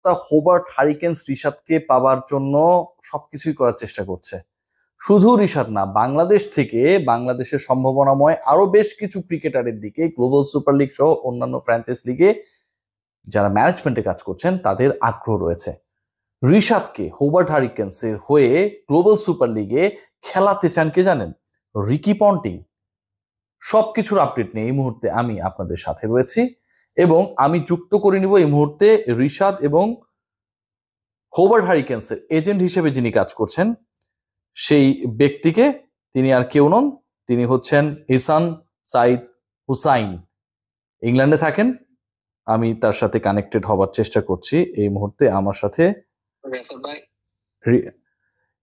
তা Hobart Hurricanes রিশাদকে পাবার জন্য সবকিছুই করার চেষ্টা করছে। শুধু রিশাদ না, বাংলাদেশ থেকে বাংলাদেশের সম্ভাবনাময় আরো বেশ কিছু ক্রিকেটারের দিকে গ্লোবাল সুপার লিগ সহ অন্যান্য ফ্র্যাঞ্চাইজ লিগে যারা ম্যানেজমেন্টে কাজ করছেন তাদের আগ্রহ রয়েছে। রিশাদকে হোবার্ট হারিকেন্সের হয়ে গ্লোবাল সুপার লিগে খেলাতে চান কে জানেন? Ricky Ponting. সবকিছুর আপডেট নিয়ে এই মুহূর্তে আমি আপনাদের সাথে রয়েছি এবং আমি যুক্ত করে নিব এই মুহূর্তে রিশাদ এবং হোবার্ট হারিকেন্সের এজেন্ট হিসেবে যিনি কাজ করছেন সেই ব্যক্তিকে। তিনি আর কেউ নন, তিনি হচ্ছেন ইহসান সাইদ হুসাইন। ইংল্যান্ডে থাকেন। আমি তার সাথে কানেক্টেড হবার চেষ্টা করছি এই মুহূর্তে। আমার সাথে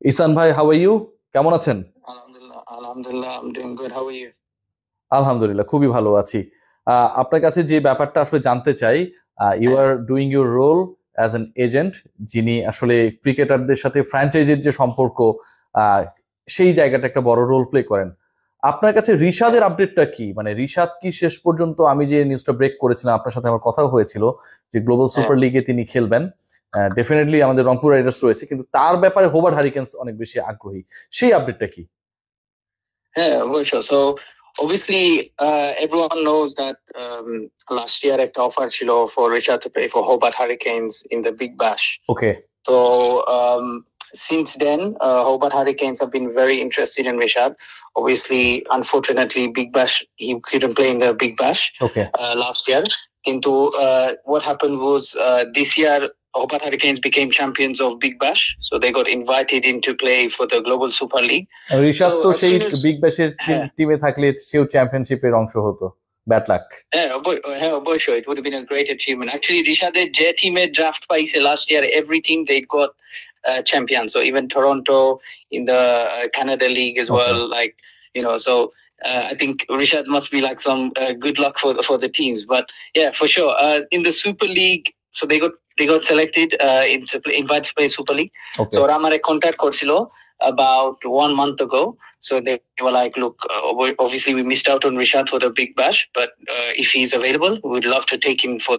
ইহসান ভাই, হাউ আর ইউ? কেমন আছেন? আলহামদুলিল্লাহ, I'm doing good. How are you? আলহামদুলিল্লাহ, খুবই ভালো আছি। আপনার কাছে যে ব্যাপারটা আসলে জানতে চাই, you are doing your role as an agent, যিনি আসলে ক্রিকেটারদের সাথে ফ্র্যাঞ্চাইজির যে সম্পর্ক সেই জায়গাটা একটা বড় রোল প্লে করেন। আপনার কাছে রিশাদের আপডেটটা কি? মানে রিশাদ কি শেষ পর্যন্ত, আমি যে নিউজটা ব্রেক করেছিলাম আপনার সাথে আমার কথা হয়েছিল যে গ্লোবাল সুপার লিগে তিনি খেলবেন, ডেফিনেটলি আমাদের রংপুর রাইডার্স রয়েছে, কিন্তু তার ব্যাপারে হোবার্ট হারিকেন্স অনেক বেশি আগ্রহী, সেই আপডেটটা কি? হ্যাঁ, অবশ্যই। So obviously everyone knows that last year একটা অফার ছিল for Richard to play for Hobart Hurricanes in the Big Bash. Okay. So since then Hobart Hurricanes have been very interested in Richard. Obviously, unfortunately, Big Bash, he couldn't play in the Big Bash last year. Kintu what happened was this year Hobart Hurricanes became champions of Big Bash, so they got invited in to play for the Global Super League. Rishad তো সেই big ব্যাশের টিমে থাকলে সেও চ্যাম্পিয়নশিপের অংশ হতো। Bad luck. হ্যাঁ, অবশ্যই, it would have been a great achievement. Actually, রিশাদের যে টিমে ড্রাফট পাইছে last year, every team they got champions. So even Toronto in the Canada League as well, like, you know, so I think Rishad must be like some good luck for the teams. But yeah, for sure, in the Super League, so they got selected invited to play Super League. So Ramare contact korchilo about 1 month ago. So they were like, look, obviously we missed out on Rishad for the Big Bash, but if he's available, we'd love to take him for